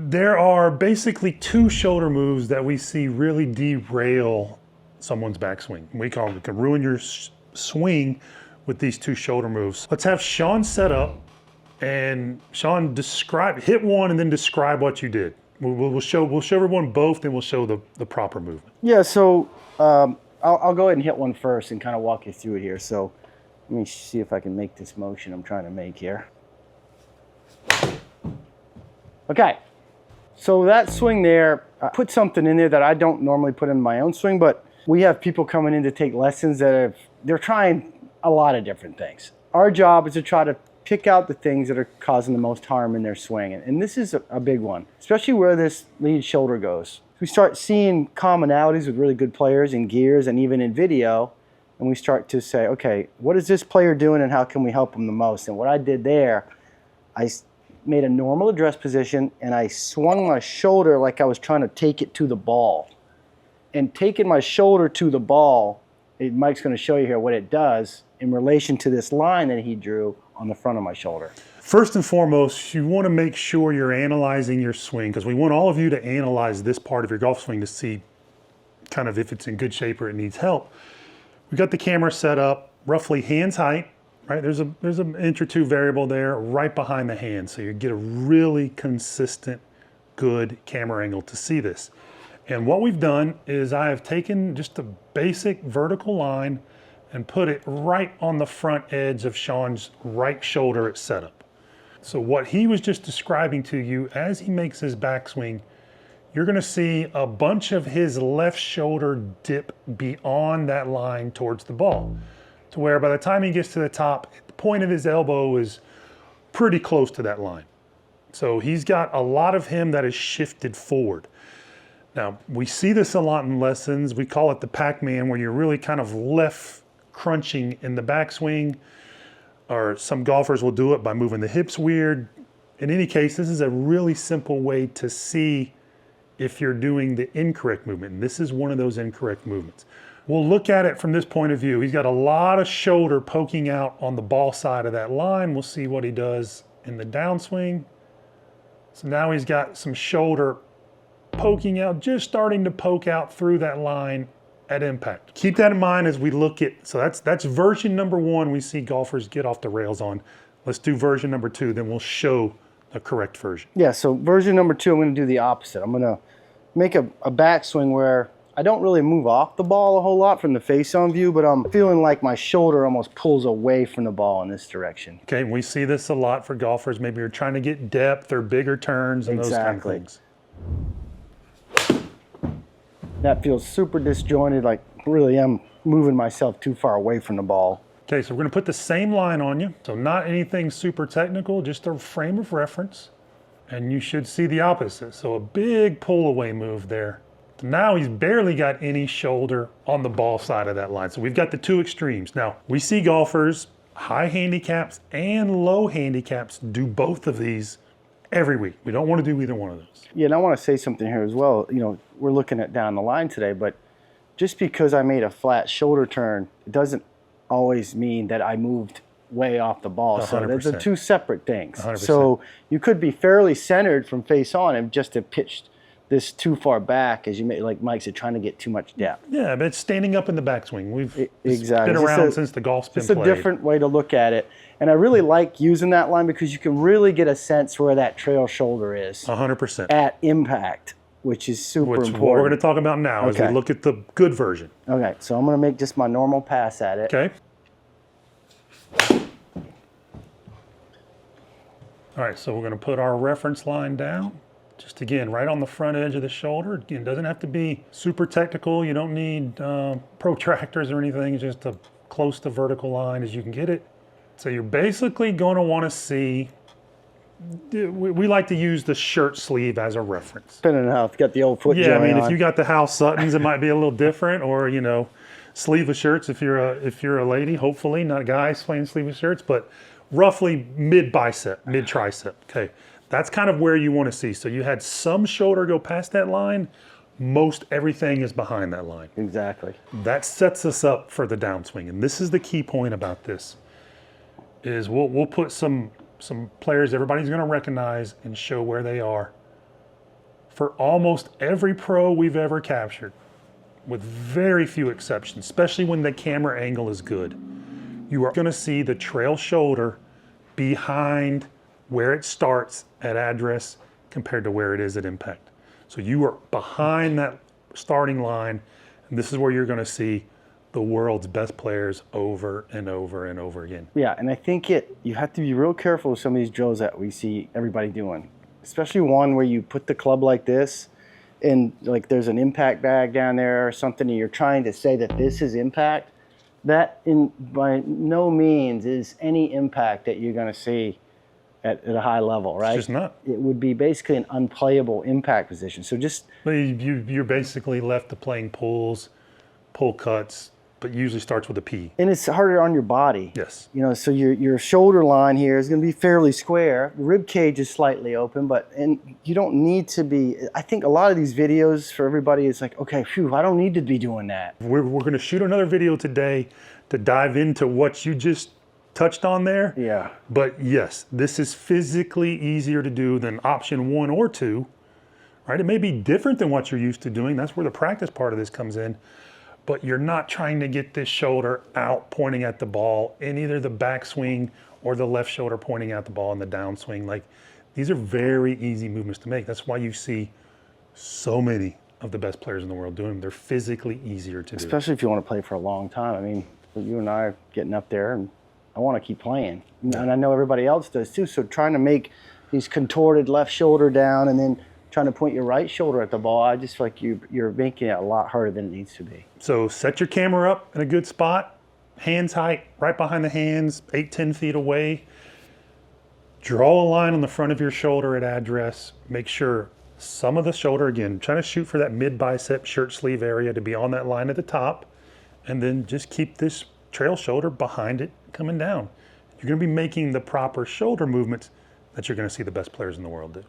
There are basically two shoulder moves that we see really derail someone's backswing. We can ruin your swing with these two shoulder moves. Let's have Shaun set up, and Shaun hit one and then describe what you did. We'll show everyone both, then we'll show the proper movement. Yeah, so I'll go ahead and hit one first and kind of walk you through it here. So let me see if I can make this motion I'm trying to make here. Okay, so that swing there, I put something in there that I don't normally put in my own swing, but we have people coming in to take lessons that they're trying a lot of different things. Our job is to try to pick out the things that are causing the most harm in their swing. And this is a big one, especially where this lead shoulder goes. We start seeing commonalities with really good players in gears and even in video, and we start to say, okay, what is this player doing and how can we help them the most? And what I did there, I made a normal address position and I swung my shoulder like I was trying to take it to the ball. And taking my shoulder to the ball, Mike's going to show you here what it does in relation to this line that he drew on the front of my shoulder. First and foremost, you want to make sure you're analyzing your swing, because we want all of you to analyze this part of your golf swing to see kind of if it's in good shape or it needs help. We got the camera set up roughly hands height, right? There's an inch or two variable there right behind the hand, so you get a really consistent, good camera angle to see this. And what we've done is I have taken just a basic vertical line and put it right on the front edge of Shaun's right shoulder at setup. So what he was just describing to you, as he makes his backswing, you're gonna see a bunch of his left shoulder dip beyond that line towards the ball, to where by the time he gets to the top, the point of his elbow is pretty close to that line. So he's got a lot of him that is shifted forward. Now, we see this a lot in lessons. We call it the Pac-Man, where you're really kind of left crunching in the backswing, or some golfers will do it by moving the hips weird. In any case, this is a really simple way to see if you're doing the incorrect movement. And this is one of those incorrect movements. We'll look at it from this point of view. He's got a lot of shoulder poking out on the ball side of that line. We'll see what he does in the downswing. So now he's got some shoulder poking out, just starting to poke out through that line at impact. Keep that in mind as we look at, so that's version number one we see golfers get off the rails on. Let's do version number two, then we'll show the correct version. Yeah, so version number two, I'm gonna do the opposite. I'm gonna make a backswing where I don't really move off the ball a whole lot from the face-on view, but I'm feeling like my shoulder almost pulls away from the ball in this direction. Okay, we see this a lot for golfers. Maybe you're trying to get depth or bigger turns and those kind of things. That feels super disjointed, like really I'm moving myself too far away from the ball. Okay, so we're gonna put the same line on you. So not anything super technical, just a frame of reference. And you should see the opposite. So a big pull away move there. So now he's barely got any shoulder on the ball side of that line. So we've got the two extremes. Now, we see golfers, high handicaps and low handicaps, do both of these every week. We don't want to do either one of those. Yeah, and I want to say something here as well. You know, we're looking at down the line today, but just because I made a flat shoulder turn, it doesn't always mean that I moved way off the ball. 100%. So those are two separate things. 100%. So you could be fairly centered from face on and just have pitched this too far back, as you may, like Mike said, trying to get too much depth. Yeah, but it's standing up in the backswing. Exactly. Been around since the golf's been played. It's a different way to look at it. And I really like using that line because you can really get a sense where that trail shoulder is. 100%. At impact, which is super important. What we're going to talk about now as we look at the good version. Okay, so I'm going to make just my normal pass at it. Okay. All right, so we're going to put our reference line down. Just again, right on the front edge of the shoulder. Again, it doesn't have to be super technical. You don't need protractors or anything. It's just a close to vertical line as you can get it. So you're basically going to want to see, we like to use the shirt sleeve as a reference. Depending on how it's got the old foot joint Yeah, I mean, on. if you got the Hal Suttons, it might be a little different, or, you know, sleeveless shirts if you're a lady, hopefully, not guys playing sleeveless shirts, but roughly mid-bicep, mid-tricep, okay? That's kind of where you want to see. So you had some shoulder go past that line. Most everything is behind that line. Exactly. That sets us up for the downswing. And this is the key point about this, is we'll put some players everybody's going to recognize and show where they are For almost every pro we've ever captured, with very few exceptions, especially when the camera angle is good, you are gonna see the trail shoulder behind where it starts at address compared to where it is at impact. So you are behind that starting line, and this is where you're gonna see the world's best players over and over and over again. Yeah, and I think you have to be real careful with some of these drills that we see everybody doing, especially one where you put the club like this and like there's an impact bag down there or something, and you're trying to say that this is impact. That by no means is any impact that you're going to see at a high level, right? It's just not. It would be basically an unplayable impact position. So just You're basically left to playing pulls, pull cuts, but usually starts with a P. and it's harder on your body. Yes. You know, so your shoulder line here is going to be fairly square. The rib cage is slightly open, and you don't need to be. I think a lot of these videos for everybody is like, okay, phew, I don't need to be doing that. We're going to shoot another video today to dive into what you just touched on there. Yeah. But yes, this is physically easier to do than option 1 or 2, right? It may be different than what you're used to doing. That's where the practice part of this comes in. But you're not trying to get this shoulder out pointing at the ball in either the backswing or the left shoulder pointing at the ball in the downswing. Like, these are very easy movements to make. That's why you see so many of the best players in the world doing them. They're physically easier to do. Especially if you want to play for a long time. I mean, you and I are getting up there, and I want to keep playing. And I know everybody else does too. So trying to make these contorted left shoulder down and then trying to point your right shoulder at the ball, I just feel like you're making it a lot harder than it needs to be. So set your camera up in a good spot, hands height, right behind the hands, 8-10 feet away. Draw a line on the front of your shoulder at address. Make sure some of the shoulder, again, trying to shoot for that mid bicep shirt sleeve area to be on that line at the top. And then just keep this trail shoulder behind it coming down. You're gonna be making the proper shoulder movements that you're gonna see the best players in the world do.